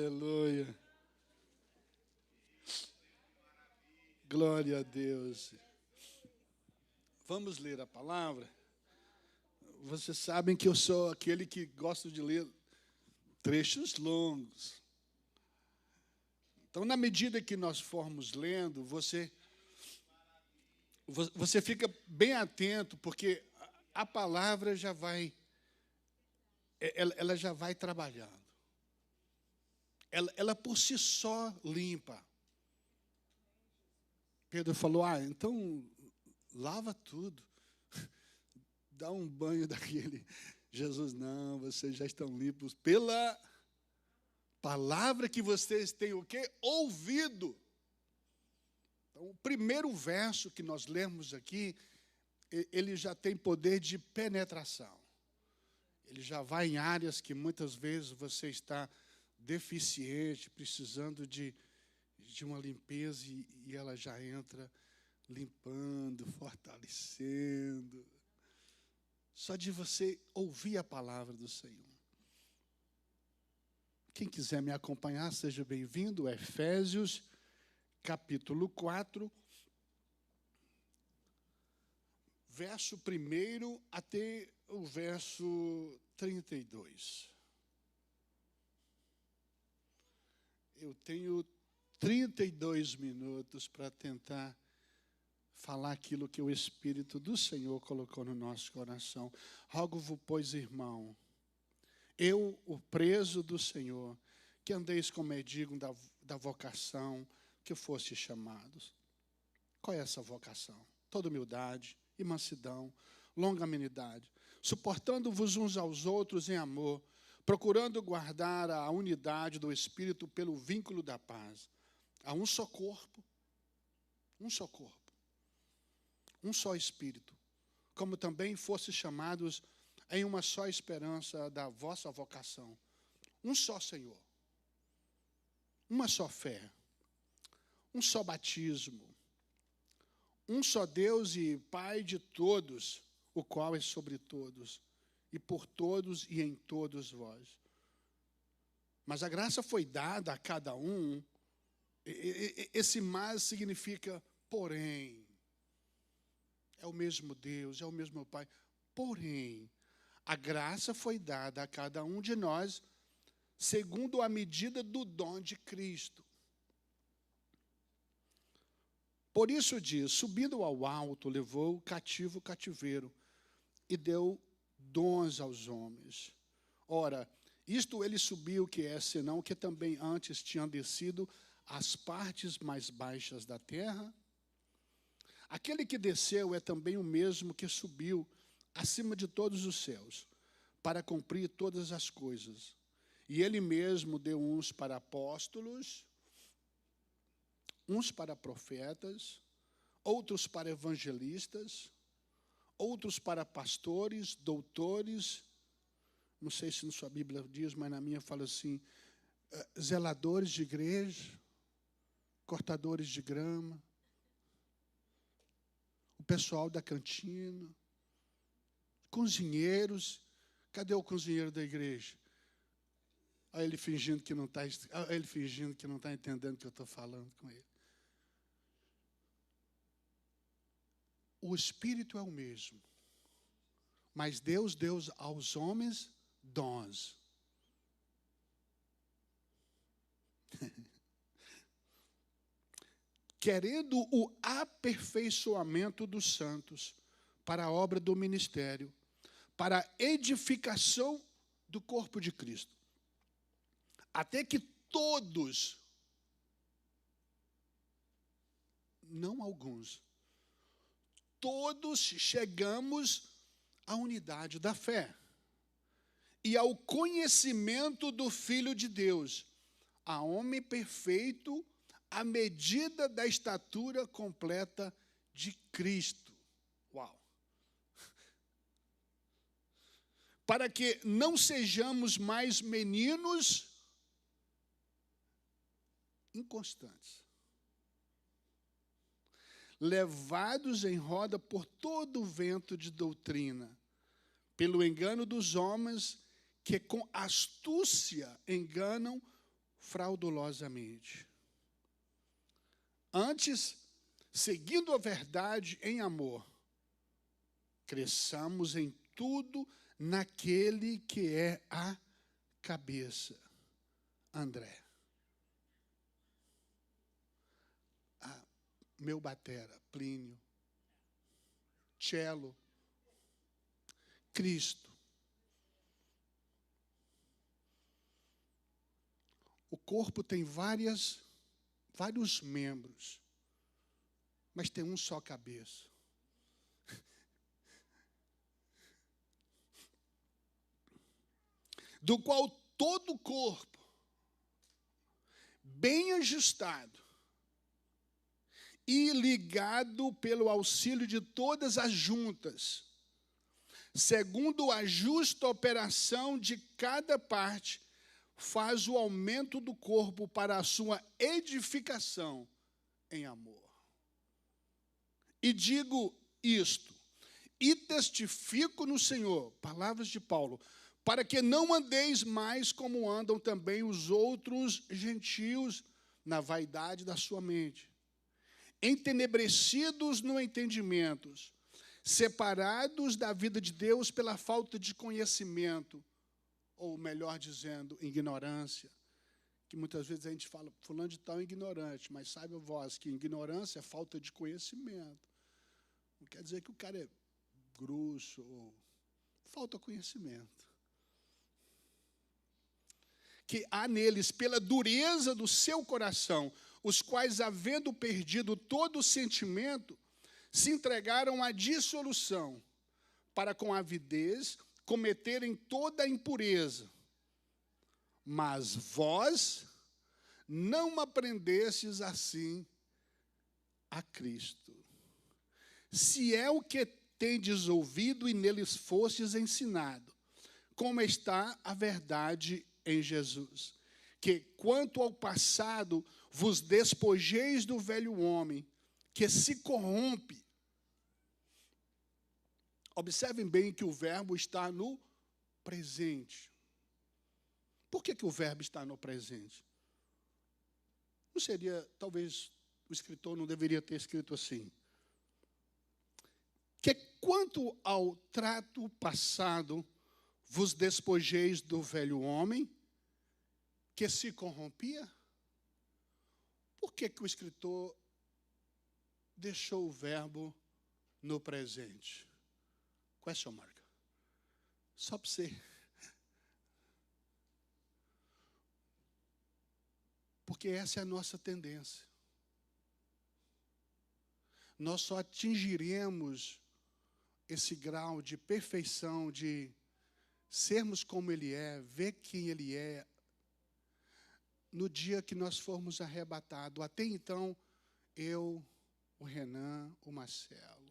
Aleluia. Glória a Deus. Vamos ler a palavra. Vocês sabem que eu sou aquele que gosta de ler trechos longos. Então, na medida que nós formos lendo, você fica bem atento, porque a palavra já vai, ela já vai trabalhando. Ela por si só limpa. Pedro falou, então lava tudo. Dá um banho daquele. Jesus, não, vocês já estão limpos pela palavra que vocês têm o quê? Ouvido. Então, o primeiro verso que nós lemos aqui, ele já tem poder de penetração. Ele já vai em áreas que muitas vezes você está deficiente, precisando de uma limpeza, e ela já entra limpando, fortalecendo. Só de você ouvir a palavra do Senhor. Quem quiser me acompanhar, seja bem-vindo. Efésios, capítulo 4, verso 1 até o verso 32. Eu tenho 32 minutos para tentar falar aquilo que o Espírito do Senhor colocou no nosso coração. Rogo-vos, pois, irmão, eu, o preso do Senhor, que andeis como é digno da vocação que foste chamados. Qual é essa vocação? Toda humildade e mansidão, longanimidade, suportando-vos uns aos outros em amor, procurando guardar a unidade do Espírito pelo vínculo da paz. Há um só corpo, um só Espírito, como também fosse chamados em uma só esperança da vossa vocação. Um só Senhor, uma só fé, um só batismo, um só Deus e Pai de todos, o qual é sobre todos, e por todos e em todos vós. Mas a graça foi dada a cada um. Esse mas significa porém. É o mesmo Deus, é o mesmo Pai. Porém, a graça foi dada a cada um de nós segundo a medida do dom de Cristo. Por isso diz, subindo ao alto, levou o cativo o cativeiro e deu dons aos homens. Ora, isto ele subiu, que é senão que também antes tinham descido às partes mais baixas da terra. Aquele que desceu é também o mesmo que subiu acima de todos os céus, para cumprir todas as coisas. E ele mesmo deu uns para apóstolos, uns para profetas, outros para evangelistas, outros para pastores, doutores, não sei se na sua Bíblia diz, mas na minha fala assim, zeladores de igreja, cortadores de grama, o pessoal da cantina, cozinheiros. Cadê o cozinheiro da igreja? Olha ele fingindo que não está entendendo o que eu estou falando com ele. O Espírito é o mesmo, mas Deus deu aos homens dons. Querendo o aperfeiçoamento dos santos para a obra do ministério, para a edificação do corpo de Cristo, até que todos, não alguns, todos chegamos à unidade da fé e ao conhecimento do Filho de Deus, a homem perfeito, à medida da estatura completa de Cristo. Uau! Para que não sejamos mais meninos inconstantes, levados em roda por todo o vento de doutrina, pelo engano dos homens que com astúcia enganam fraudulosamente. Antes, seguindo a verdade em amor, cresçamos em tudo naquele que é a cabeça. André. Meu batera, Plínio. Cello. Cristo. O corpo tem vários membros, mas tem um só cabeça. Do qual todo o corpo, bem ajustado e ligado pelo auxílio de todas as juntas, segundo a justa operação de cada parte, faz o aumento do corpo para a sua edificação em amor. E digo isto, e testifico no Senhor, palavras de Paulo, para que não andeis mais como andam também os outros gentios na vaidade da sua mente, entenebrecidos no entendimento, separados da vida de Deus pela falta de conhecimento, ou melhor dizendo, ignorância, que muitas vezes a gente fala, fulano de tal é ignorante, mas saiba vós que ignorância é falta de conhecimento. Não quer dizer que o cara é grosso, ou falta conhecimento. Que há neles, pela dureza do seu coração, os quais, havendo perdido todo o sentimento, se entregaram à dissolução, para com avidez cometerem toda a impureza. Mas vós não aprendestes assim a Cristo. Se é o que tendes ouvido e neles fostes ensinado, como está a verdade em Jesus, que quanto ao passado vos despojeis do velho homem, que se corrompe. Observem bem que o verbo está no presente. Por que o verbo está no presente? Não seria, talvez, o escritor não deveria ter escrito assim. Que quanto ao trato passado, vos despojeis do velho homem, que se corrompia? Por que o escritor deixou o verbo no presente? Question mark. Só para você. Porque essa é a nossa tendência. Nós só atingiremos esse grau de perfeição, de sermos como Ele é, ver quem Ele é, no dia que nós formos arrebatados. Até então, eu, o Renan, o Marcelo,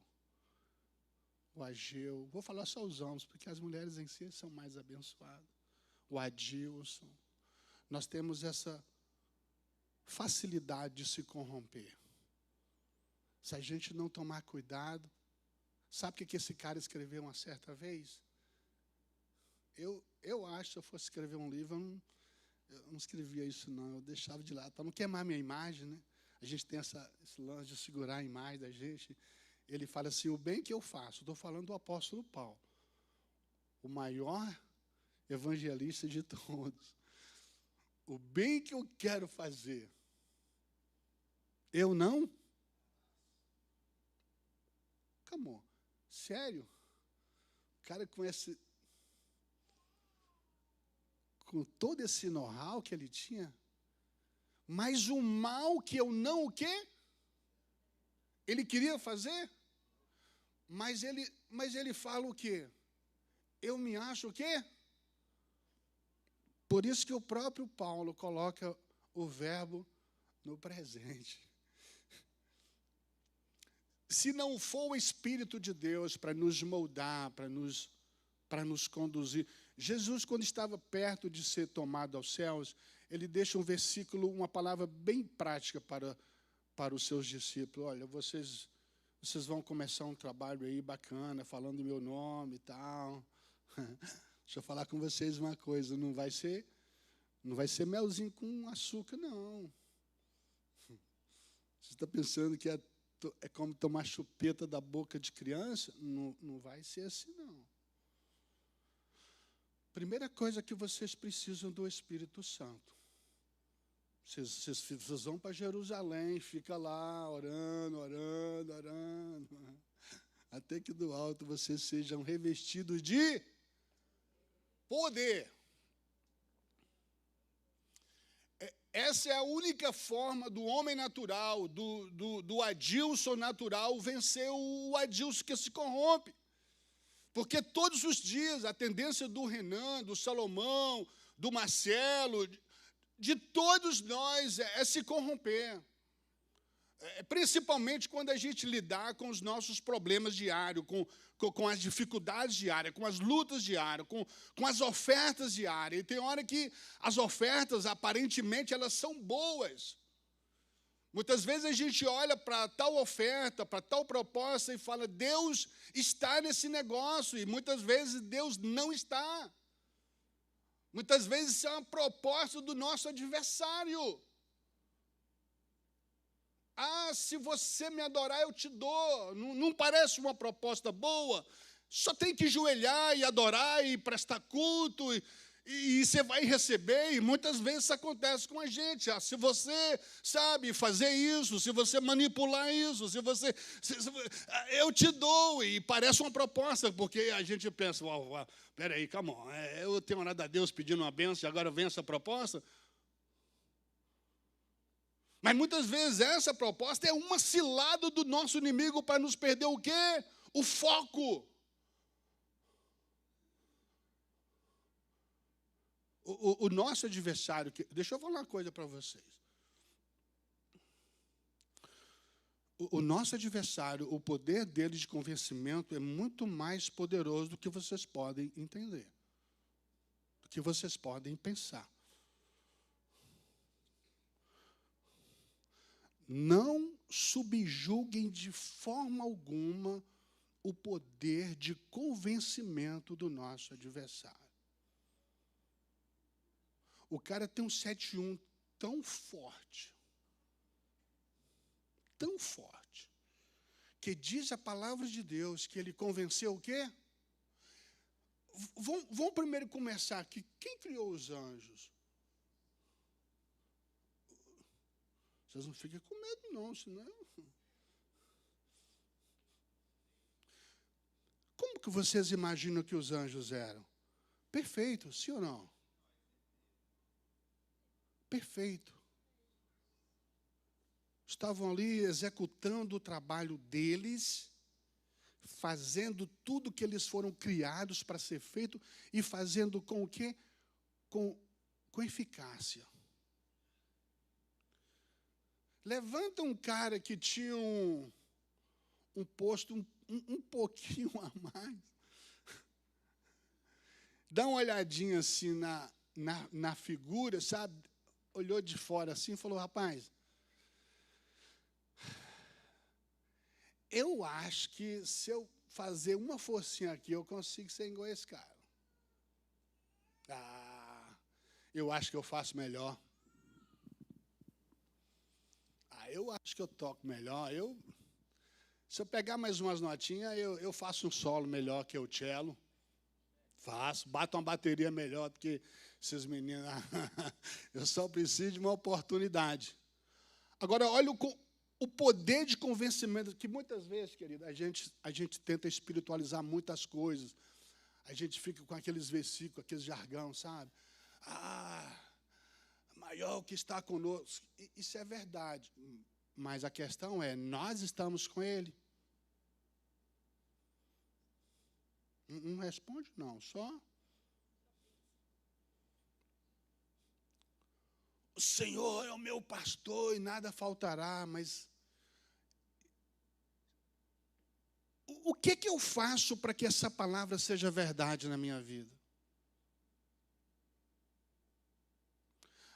o Ageu, vou falar só os homens, porque as mulheres em si são mais abençoadas. O Adilson. Nós temos essa facilidade de se corromper. Se a gente não tomar cuidado, sabe o que esse cara escreveu uma certa vez? Eu acho, se eu fosse escrever um livro, eu não escrevia isso não, eu deixava de lado, para não queimar minha imagem, né? A gente tem esse lance de segurar a imagem da gente. Ele fala assim, o bem que eu faço, estou falando do apóstolo Paulo, o maior evangelista de todos. O bem que eu quero fazer, eu não? Come on, sério? O cara com todo esse know-how que ele tinha, mas o mal que eu não o quê? Ele queria fazer? Mas ele fala o quê? Eu me acho o quê? Por isso que o próprio Paulo coloca o verbo no presente. Se não for o Espírito de Deus para nos moldar, para nos conduzir. Jesus, quando estava perto de ser tomado aos céus, ele deixa um versículo, uma palavra bem prática para os seus discípulos. Olha, vocês vão começar um trabalho aí bacana, falando o meu nome e tal. Deixa eu falar com vocês uma coisa, não vai ser Não vai ser melzinho com açúcar, não. Você está pensando que é como tomar chupeta da boca de criança? Não, não vai ser assim, não. Primeira coisa que vocês precisam do Espírito Santo. Vocês vão para Jerusalém, fica lá orando, orando, orando, até que do alto vocês sejam revestidos de poder. Essa é a única forma do homem natural, do Adilson natural, vencer o Adilson que se corrompe. Porque todos os dias a tendência do Renan, do Salomão, do Marcelo, de todos nós é se corromper. Principalmente quando a gente lidar com os nossos problemas diários, com as dificuldades diárias, com as lutas diárias, com as ofertas diárias. E tem hora que as ofertas, aparentemente, elas são boas. Muitas vezes a gente olha para tal oferta, para tal proposta e fala, Deus está nesse negócio. E muitas vezes Deus não está. Muitas vezes isso é uma proposta do nosso adversário. Ah, se você me adorar, eu te dou. Não parece uma proposta boa? Só tem que joelhar e adorar e prestar culto, e você vai receber. E muitas vezes isso acontece com a gente. Ah, se você sabe fazer isso, se você manipular isso, eu te dou. E parece uma proposta, porque a gente pensa, peraí, calma, eu tenho orado a Deus pedindo uma bênção, e agora vem essa proposta? Mas muitas vezes essa proposta é uma cilada do nosso inimigo para nos perder o quê? O foco. O nosso adversário, deixa eu falar uma coisa para vocês. O nosso adversário, o poder dele de convencimento é muito mais poderoso do que vocês podem entender, do que vocês podem pensar. Não subjuguem de forma alguma o poder de convencimento do nosso adversário. O cara tem um 7-1 tão forte, que diz a palavra de Deus que ele convenceu o quê? Vamos primeiro começar aqui. Quem criou os anjos? Vocês não fiquem com medo, não, senão... Como que vocês imaginam que os anjos eram? Perfeitos, sim ou não? Perfeito. Estavam ali executando o trabalho deles, fazendo tudo que eles foram criados para ser feito e fazendo com o quê? Com eficácia. Levanta um cara que tinha um posto um pouquinho a mais. Dá uma olhadinha assim na figura, sabe? Olhou de fora assim e falou, rapaz, eu acho que se eu fazer uma forcinha aqui, eu consigo ser igual esse cara. Ah, eu acho que eu faço melhor. Eu acho que eu toco melhor. Se eu pegar mais umas notinhas, eu faço um solo melhor que o cello. Faço, bato uma bateria melhor do que esses meninos. Eu só preciso de uma oportunidade. Agora, olha o poder de convencimento, que muitas vezes, querida, a gente tenta espiritualizar muitas coisas. A gente fica com aqueles versículos, aqueles jargão, sabe? Maior que está conosco. Isso é verdade. Mas a questão é, nós estamos com Ele. Não responde, não. Só. O Senhor é o meu pastor e nada faltará, mas... O que eu faço para que essa palavra seja verdade na minha vida?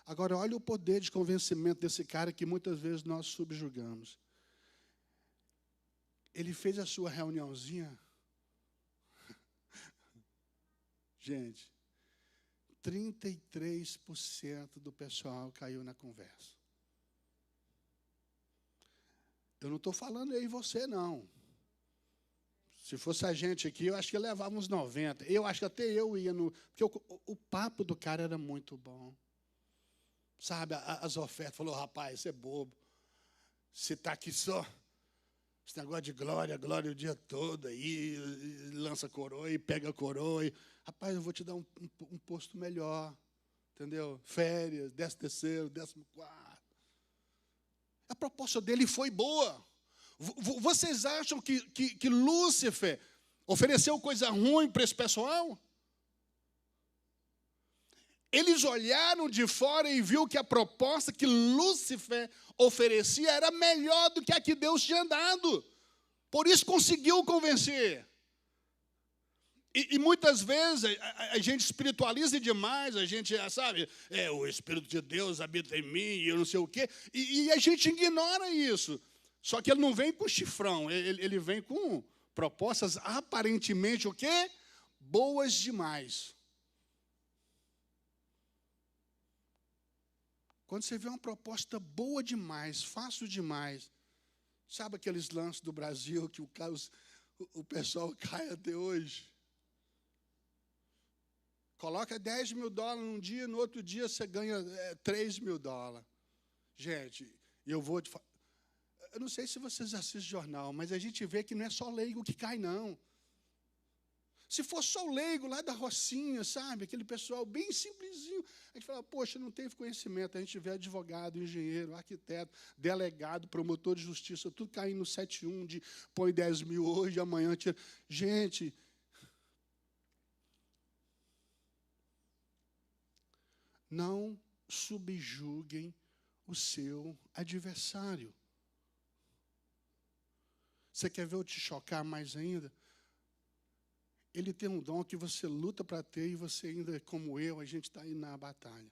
Agora, olha o poder de convencimento desse cara que muitas vezes nós subjugamos. Ele fez a sua reuniãozinha. Gente, 33% do pessoal caiu na conversa. Eu não estou falando eu e você, não. Se fosse a gente aqui, eu acho que levava uns 90. Eu acho que até eu ia no... Porque o papo do cara era muito bom. Sabe, as ofertas. Falou, rapaz, você é bobo. Você está aqui só... Esse negócio de glória o dia todo aí, lança coroa e pega coroa. Rapaz, eu vou te dar um posto melhor. Entendeu? Férias, 13º, 14º. A proposta dele foi boa. Vocês acham que Lúcifer ofereceu coisa ruim para esse pessoal? Eles olharam de fora e viu que a proposta que Lúcifer oferecia era melhor do que a que Deus tinha dado. Por isso conseguiu convencer. E muitas vezes a gente espiritualiza demais, a gente, sabe, o Espírito de Deus habita em mim e eu não sei o quê, e a gente ignora isso. Só que ele não vem com chifrão, ele vem com propostas aparentemente o quê? Boas demais. Quando você vê uma proposta boa demais, fácil demais, sabe aqueles lances do Brasil que o pessoal cai até hoje? Coloca $10 mil num dia, no outro dia você ganha $3 mil. Gente, eu não sei se vocês assistem jornal, mas a gente vê que não é só leigo que cai, não. Se for só o leigo lá da Rocinha, sabe? Aquele pessoal bem simplesinho. A gente fala, poxa, não teve conhecimento. A gente vê advogado, engenheiro, arquiteto, delegado, promotor de justiça, tudo caindo no 7-1, de põe 10 mil hoje, amanhã tira. Gente, não subjuguem o seu adversário. Você quer ver eu te chocar mais ainda? Ele tem um dom que você luta para ter e você ainda, como eu, a gente está aí na batalha.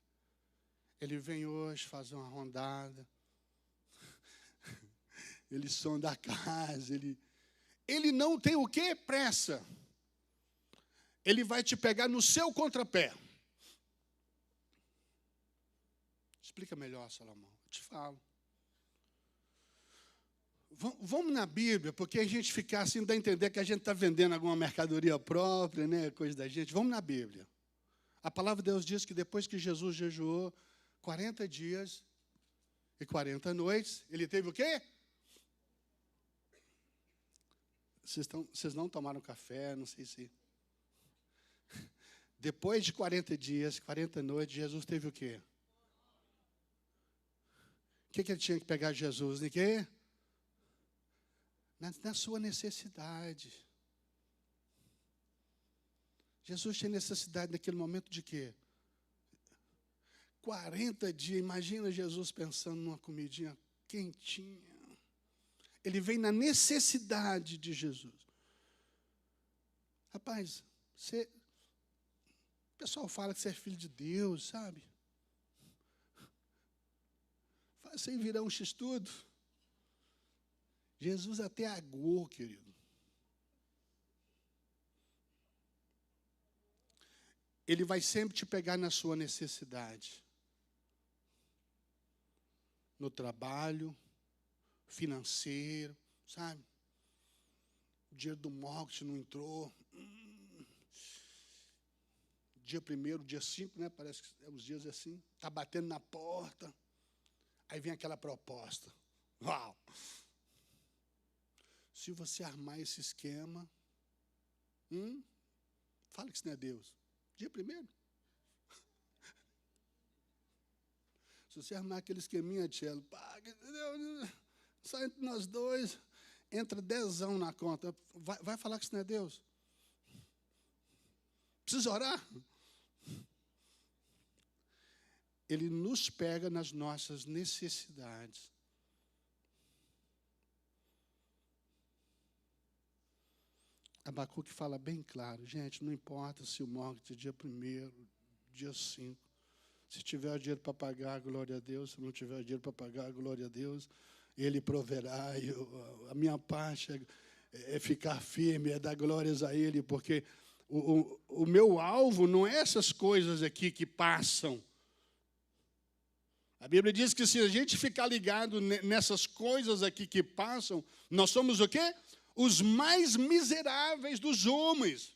Ele vem hoje fazer uma rondada. Ele sonda a casa. Ele não tem o quê? Pressa. Ele vai te pegar no seu contrapé. Explica melhor, Salomão. Eu te falo. Vamos na Bíblia, porque a gente ficar assim, dá a entender que a gente está vendendo alguma mercadoria própria, né, coisa da gente. Vamos na Bíblia. A palavra de Deus diz que depois que Jesus jejuou 40 dias e 40 noites, ele teve o quê? Vocês não tomaram café, não sei se... Depois de 40 dias, 40 noites, Jesus teve o quê? O que ele tinha que pegar Jesus? De quê? Na sua necessidade. Jesus tinha necessidade naquele momento de quê? 40 dias, imagina Jesus pensando numa comidinha quentinha. Ele vem na necessidade de Jesus. Rapaz, o pessoal fala que você é filho de Deus, sabe? Faz sem virar um x-tudo. Jesus até aguou, querido. Ele vai sempre te pegar na sua necessidade. No trabalho, financeiro, sabe? O dinheiro do mortgage não entrou. Dia 1º, dia 5, né? Parece que os dias assim. Está batendo na porta. Aí vem aquela proposta. Uau! Se você armar esse esquema, fala que isso não é Deus. Dia 1º. Se você armar aquele esqueminha, Tchelo, paga, só entre nós dois, entra 10 na conta. Vai falar que isso não é Deus? Precisa orar? Ele nos pega nas nossas necessidades. Abacuque fala bem claro, gente, não importa se o mortgage é dia 1º, dia 5. Se tiver o dinheiro para pagar, glória a Deus. Se não tiver o dinheiro para pagar, glória a Deus. Ele proverá. A minha parte é ficar firme, é dar glórias a Ele, porque O meu alvo não é essas coisas aqui que passam. A Bíblia diz que se a gente ficar ligado nessas coisas aqui que passam, nós somos o quê? Os mais miseráveis dos homens.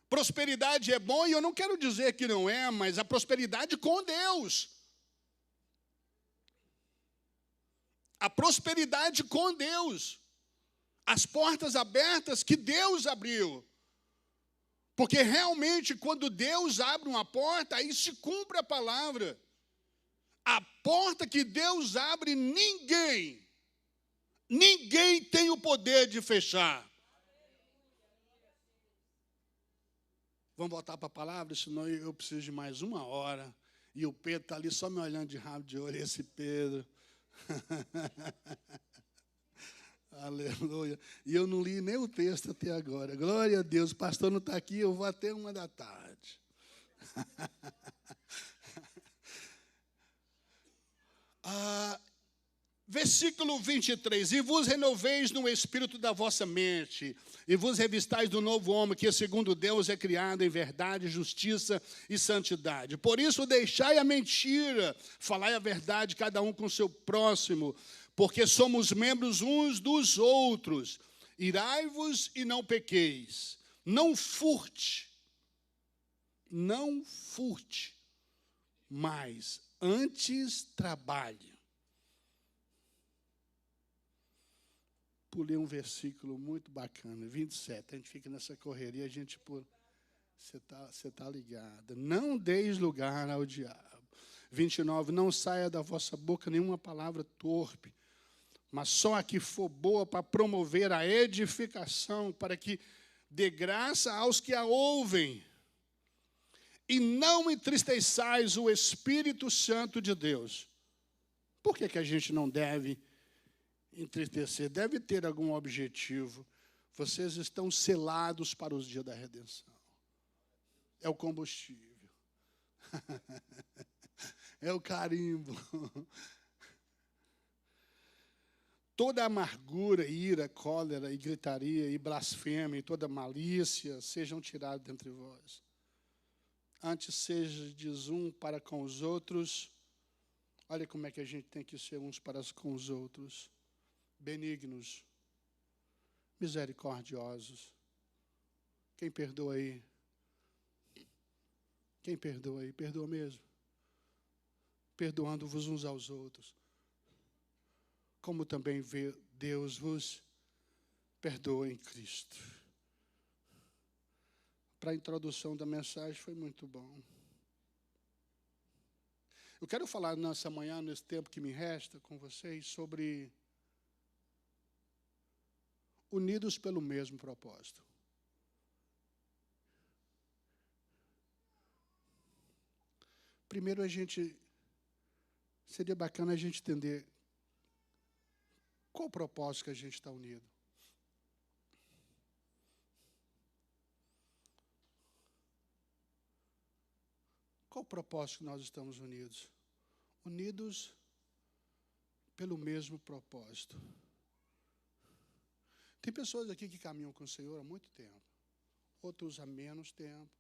Prosperidade é bom, e eu não quero dizer que não é, mas a prosperidade com Deus. A prosperidade com Deus. As portas abertas que Deus abriu. Porque realmente, quando Deus abre uma porta, aí se cumpre a palavra. A porta que Deus abre, ninguém tem o poder de fechar. Vamos voltar para a palavra, senão eu preciso de mais 1 hora. E o Pedro está ali só me olhando de rabo de olho, esse Pedro. Aleluia. E eu não li nem o texto até agora. Glória a Deus, o pastor não está aqui, eu vou até 1 da tarde. Versículo 23. E vos renoveis no espírito da vossa mente, e vos revistais do novo homem, que segundo Deus é criado em verdade, justiça e santidade. Por isso deixai a mentira, falai a verdade cada um com o seu próximo, porque somos membros uns dos outros. Irai-vos e não pequeis. Não furte, mas antes trabalhe. Pulei um versículo muito bacana, 27. A gente fica nessa correria, a gente pula. Você tá ligado. Não deis lugar ao diabo. 29. Não saia da vossa boca nenhuma palavra torpe, mas só a que for boa para promover a edificação, para que dê graça aos que a ouvem. E não entristeçais o Espírito Santo de Deus. Por que a gente não deve entristecer? Deve ter algum objetivo. Vocês estão selados para os dias da redenção. É o combustível. É o carimbo. Toda amargura, ira, cólera e gritaria e blasfêmia e toda malícia sejam tirados dentre vós. Antes sejades um para com os outros. Olha como é que a gente tem que ser uns para com os outros. Benignos, misericordiosos. Quem perdoa aí? Quem perdoa aí? Perdoa mesmo. Perdoando-vos uns aos outros. Como também Deus vos perdoa em Cristo. Para a introdução da mensagem foi muito bom. Eu quero falar nessa manhã, nesse tempo que me resta, com vocês, sobre unidos pelo mesmo propósito. Primeiro, seria bacana a gente entender qual o propósito que a gente está unido. Qual o propósito que nós estamos unidos? Unidos pelo mesmo propósito. Tem pessoas aqui que caminham com o Senhor há muito tempo, outros há menos tempo.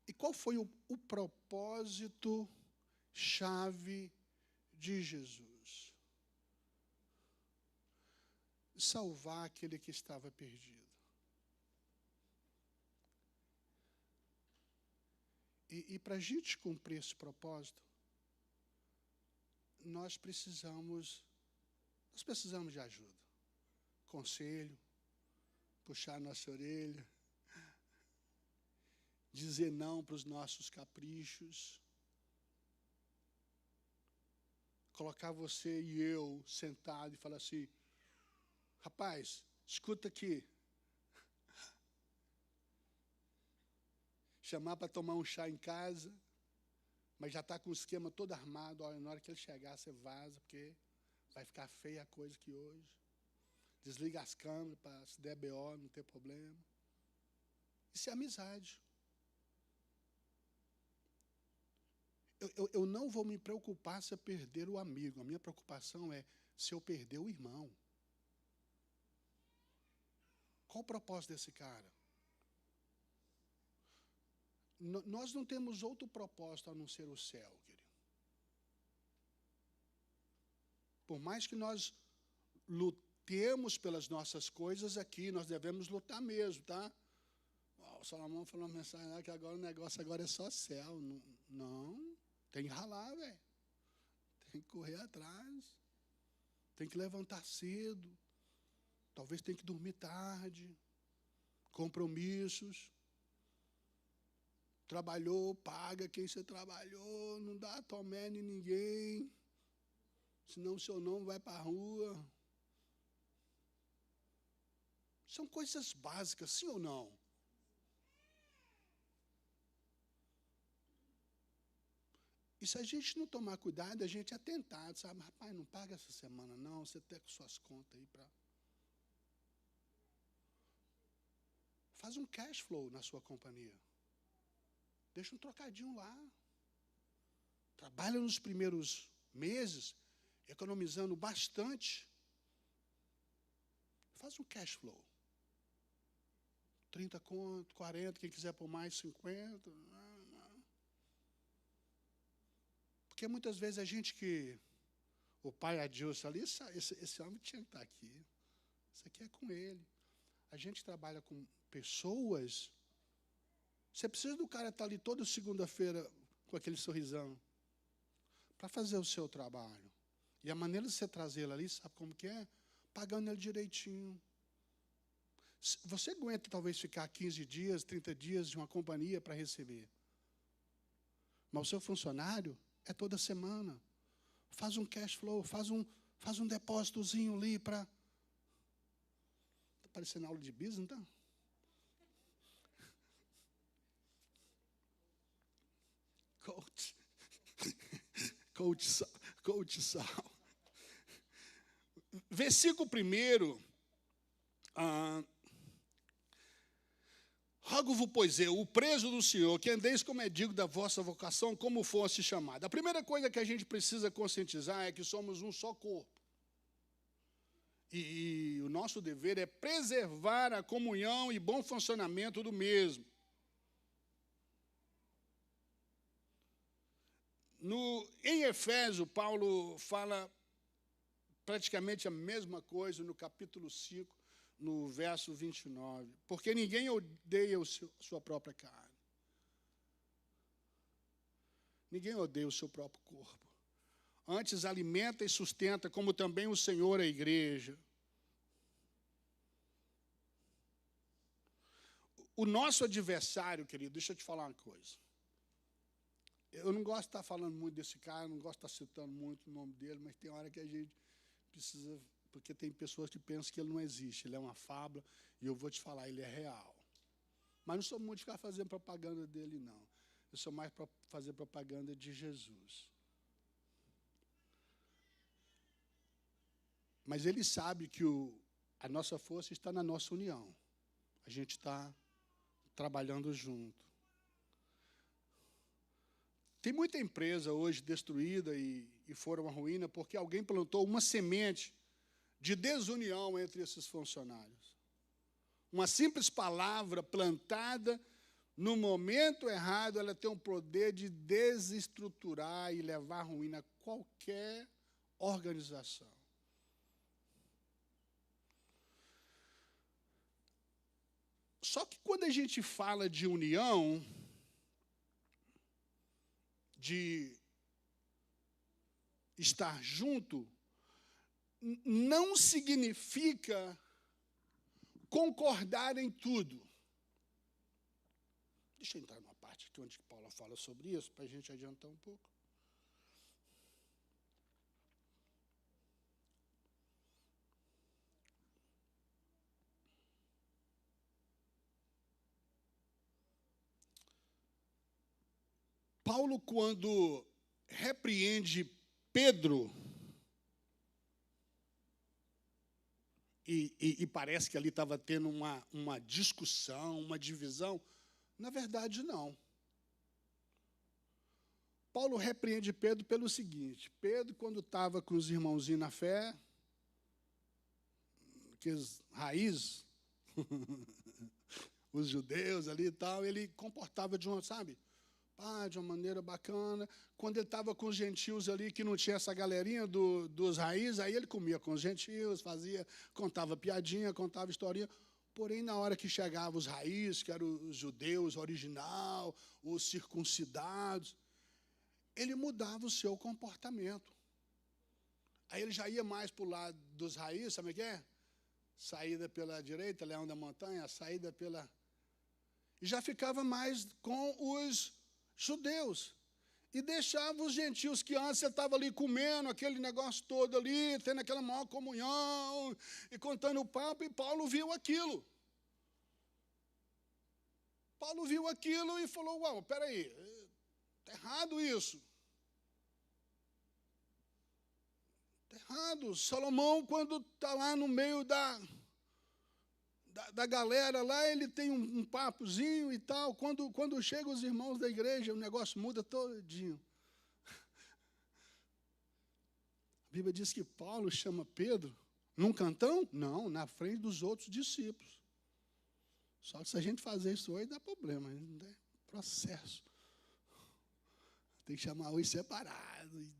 E qual foi o propósito chave de Jesus? Salvar aquele que estava perdido. E para a gente cumprir esse propósito, nós precisamos de ajuda. Conselho, puxar a nossa orelha, dizer não para os nossos caprichos, colocar você e eu sentado e falar assim, rapaz, escuta aqui. Chamar para tomar um chá em casa, mas já está com o esquema todo armado. Olha, na hora que ele chegar, você vaza, porque vai ficar feia a coisa aqui hoje. Desliga as câmeras para se der BO, não ter problema. Isso é amizade. Eu não vou me preocupar se eu perder o amigo. A minha preocupação é se eu perder o irmão. Qual o propósito desse cara? Nós não temos outro propósito a não ser o céu, querido. Por mais que nós lutemos pelas nossas coisas aqui, nós devemos lutar mesmo, tá? O Salomão falou uma mensagem lá que agora o negócio agora é só céu. Não, tem que ralar, velho. Tem que correr atrás. Tem que levantar cedo. Talvez tem que dormir tarde. Compromissos. Trabalhou, paga quem você trabalhou. Não dá tomé em ninguém. Senão o seu nome vai para a rua. São coisas básicas, sim ou não? E se a gente não tomar cuidado, a gente é tentado, sabe? Rapaz, não paga essa semana, não. Você tem com suas contas aí para... Faz um cash flow na sua companhia. Deixa um trocadinho lá. Trabalha nos primeiros meses, economizando bastante. Faz um cash flow. 30 conto, 40, quem quiser por mais, 50. Porque muitas vezes a gente que... O pai Adilson ali, esse homem tinha que estar aqui. Isso aqui é com ele. A gente trabalha com pessoas. Você precisa do cara estar ali toda segunda-feira com aquele sorrisão para fazer o seu trabalho. E a maneira de você trazê-lo ali, sabe como que é? Pagando ele direitinho. Você aguenta talvez ficar 15 dias, 30 dias de uma companhia para receber. Mas o seu funcionário é toda semana. Faz um cash flow, faz um depósitozinho ali para... Está parecendo aula de business, não está? Coach Sal. Versículo 1. Rogo-vos, pois eu, o preso do Senhor, que andeis como é digno da vossa vocação, como fosse chamado. A primeira coisa que a gente precisa conscientizar é que somos um só corpo. E o nosso dever é preservar a comunhão e bom funcionamento do mesmo. Em Efésio, Paulo fala praticamente a mesma coisa no capítulo 5, no verso 29. Porque ninguém odeia sua própria carne. Ninguém odeia o seu próprio corpo. Antes alimenta e sustenta, como também o Senhor a igreja. O nosso adversário, querido, deixa eu te falar uma coisa. Eu não gosto de estar falando muito desse cara, não gosto de estar citando muito o nome dele, mas tem hora que a gente precisa, porque tem pessoas que pensam que ele não existe, ele é uma fábula, e eu vou te falar, ele é real. Mas não sou muito de ficar fazendo propaganda dele, não. Eu sou mais para fazer propaganda de Jesus. Mas ele sabe que a nossa força está na nossa união. A gente está trabalhando junto. Tem muita empresa hoje destruída e fora uma ruína porque alguém plantou uma semente de desunião entre esses funcionários. Uma simples palavra plantada no momento errado, ela tem o poder de desestruturar e levar à ruína qualquer organização. Só que quando a gente fala de união, de estar junto, não significa concordar em tudo. Deixa eu entrar numa parte aqui onde Paulo fala sobre isso, para a gente adiantar um pouco. Paulo, quando repreende Pedro, e parece que ali estava tendo uma discussão, uma divisão, na verdade, não. Paulo repreende Pedro pelo seguinte: Pedro, quando estava com os irmãozinhos na fé, aqueles raízes, os judeus ali e tal, ele comportava de uma, sabe, de uma maneira bacana. Quando ele estava com os gentios ali, que não tinha essa galerinha dos raízes, aí ele comia com os gentios, contava piadinha, contava historinha. Porém, na hora que chegavam os raízes, que eram os judeus original, os circuncidados, ele mudava o seu comportamento. Aí ele já ia mais para o lado dos raízes, sabe o que é? Saída pela direita, Leão da Montanha, saída pela... E já ficava mais com os judeus. E deixava os gentios, que antes você estava ali comendo aquele negócio todo ali, tendo aquela maior comunhão, e contando o papo, e Paulo viu aquilo. Paulo viu aquilo e falou, uau, peraí, está errado isso. Está errado. Salomão, quando está lá no meio da galera lá, ele tem um papozinho e tal. Quando chegam os irmãos da igreja, o negócio muda todinho. A Bíblia diz que Paulo chama Pedro num cantão? Não, na frente dos outros discípulos. Só que se a gente fazer isso hoje, dá problema, não é processo. Tem que chamar hoje separado.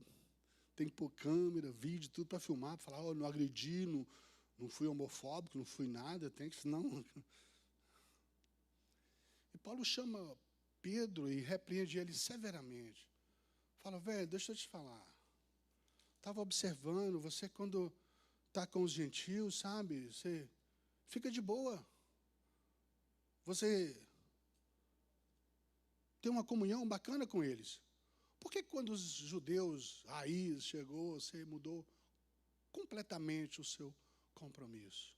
Tem que pôr câmera, vídeo, tudo para filmar, para falar, não agredi, não fui homofóbico, não fui nada, tem que, senão... E Paulo chama Pedro e repreende ele severamente. Fala, velho, deixa eu te falar. Estava observando, você quando está com os gentios, sabe, você fica de boa. Você tem uma comunhão bacana com eles. Por que quando os judeus, raiz, chegou, você mudou completamente o seu compromisso?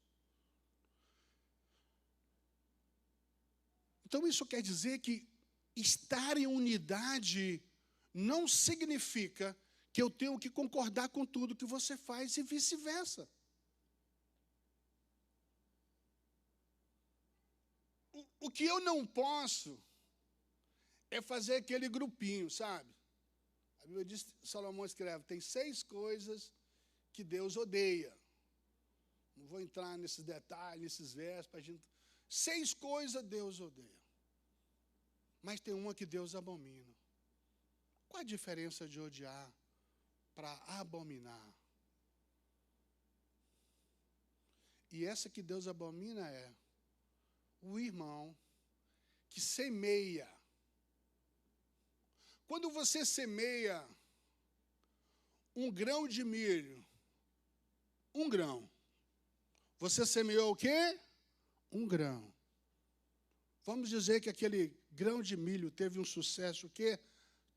Então, isso quer dizer que estar em unidade não significa que eu tenho que concordar com tudo que você faz e vice-versa. O que eu não posso é fazer aquele grupinho, sabe? A Bíblia diz, Salomão escreve, tem 6 coisas que Deus odeia. Não vou entrar nesses detalhes, nesses versos, para a gente... 6 coisas Deus odeia. Mas tem uma que Deus abomina. Qual a diferença de odiar para abominar? E essa que Deus abomina é o irmão que semeia. Quando você semeia um grão de milho, um grão, você semeou o quê? Um grão. Vamos dizer que aquele grão de milho teve um sucesso o quê?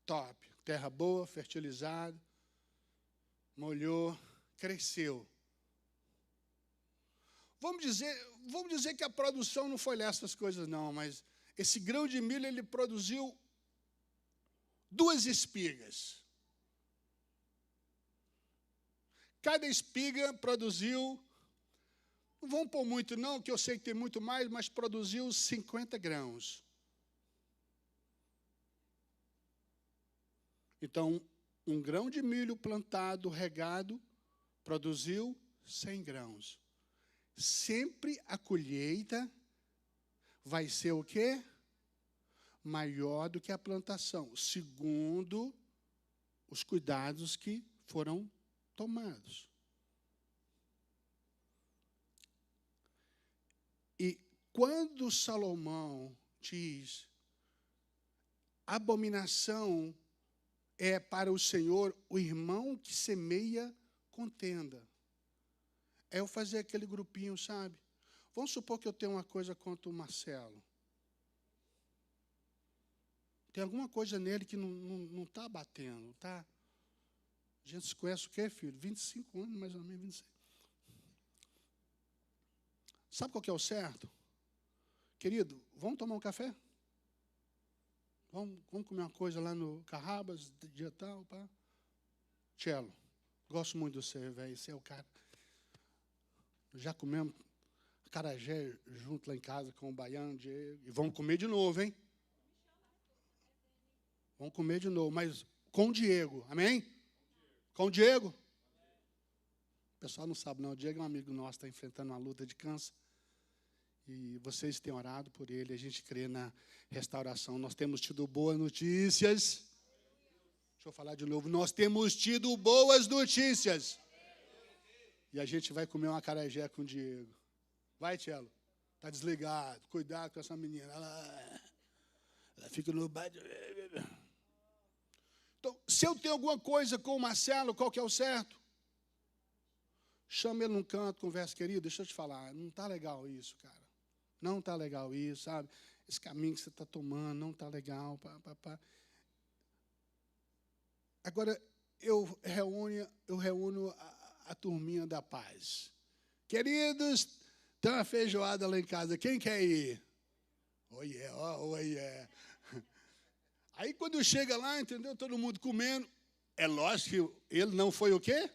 Top. Terra boa, fertilizada, molhou, cresceu. Vamos dizer que a produção não foi essas coisas não, mas esse grão de milho ele produziu 2 espigas. Cada espiga produziu, não vão pôr muito não, que eu sei que tem muito mais, mas produziu 50 grãos. Então, um grão de milho plantado, regado, produziu 100 grãos. Sempre a colheita vai ser o quê? Maior do que a plantação, segundo os cuidados que foram tomados. E quando Salomão diz, abominação é para o Senhor o irmão que semeia contenda. É eu fazer aquele grupinho, sabe? Vamos supor que eu tenho uma coisa contra o Marcelo. Tem alguma coisa nele que não está batendo, tá? A gente se conhece o quê, filho? 25 anos, mais ou menos, 26. Sabe qual que é o certo? Querido, vamos tomar um café? Vamos comer uma coisa lá no Carrabas, dia tal, pá? Tchelo, gosto muito de você, velho, você é o cara. Já comemos acarajé junto lá em casa com o Baiano, Diego, e vamos comer de novo, hein? Vamos comer de novo, mas com o Diego, amém? Com o Diego? O pessoal não sabe, não. O Diego é um amigo nosso, está enfrentando uma luta de câncer. E vocês têm orado por ele, a gente crê na restauração. Nós temos tido boas notícias. Deixa eu falar de novo. Nós temos tido boas notícias. E a gente vai comer uma acarajé com o Diego. Vai, Tchelo. Está desligado. Cuidado com essa menina. Ela fica no baile. Então, se eu tenho alguma coisa com o Marcelo, qual que é o certo? Chama ele num canto, conversa, querido, deixa eu te falar. Não está legal isso, cara. Não está legal isso, sabe? Esse caminho que você está tomando não está legal. Agora, eu reúno a turminha da paz. Queridos, tem uma feijoada lá em casa. Quem quer ir? Oh, yeah, oh, yeah. Aí, quando chega lá, entendeu? Todo mundo comendo. É lógico que ele não foi o quê?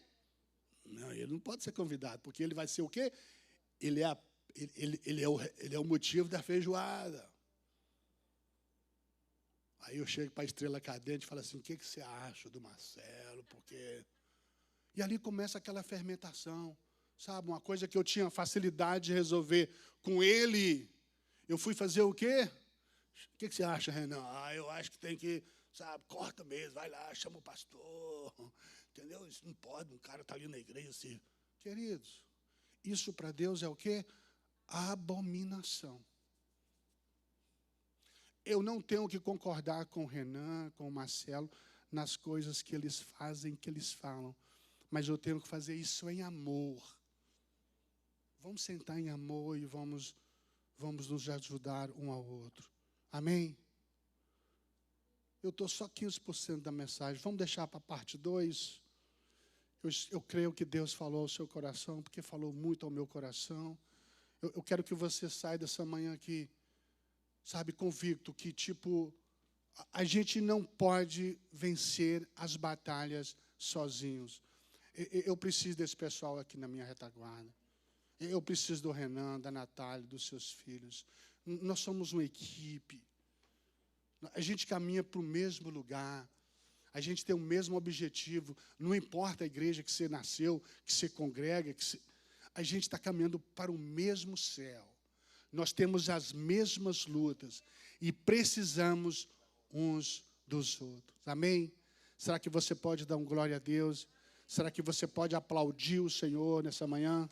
Não, ele não pode ser convidado, porque ele vai ser o quê? Ele é o motivo da feijoada. Aí eu chego para a estrela cadente e falo assim, o que você acha do Marcelo? Porque... E ali começa aquela fermentação, sabe? Uma coisa que eu tinha facilidade de resolver com ele, eu fui fazer o quê? O que você acha, Renan? Eu acho que tem que, sabe, corta mesmo, vai lá, chama o pastor, entendeu? Isso não pode, um cara está ali na igreja assim. Queridos, isso para Deus é o quê? Abominação. Eu não tenho que concordar com o Renan, com o Marcelo, nas coisas que eles fazem, que eles falam. Mas eu tenho que fazer isso em amor. Vamos sentar em amor e vamos nos ajudar um ao outro. Amém? Eu estou só 15% da mensagem. Vamos deixar para a parte 2? Eu creio que Deus falou ao seu coração, porque falou muito ao meu coração. Eu quero que você saia dessa manhã aqui, sabe, convicto que, a gente não pode vencer as batalhas sozinhos. Eu preciso desse pessoal aqui na minha retaguarda. Eu preciso do Renan, da Natália, dos seus filhos. Nós somos uma equipe. A gente caminha para o mesmo lugar. A gente tem o mesmo objetivo. Não importa a igreja que você nasceu, que você congrega, a gente está caminhando para o mesmo céu. Nós temos as mesmas lutas e precisamos uns dos outros. Amém? Será que você pode dar um glória a Deus? Será que você pode aplaudir o Senhor nessa manhã?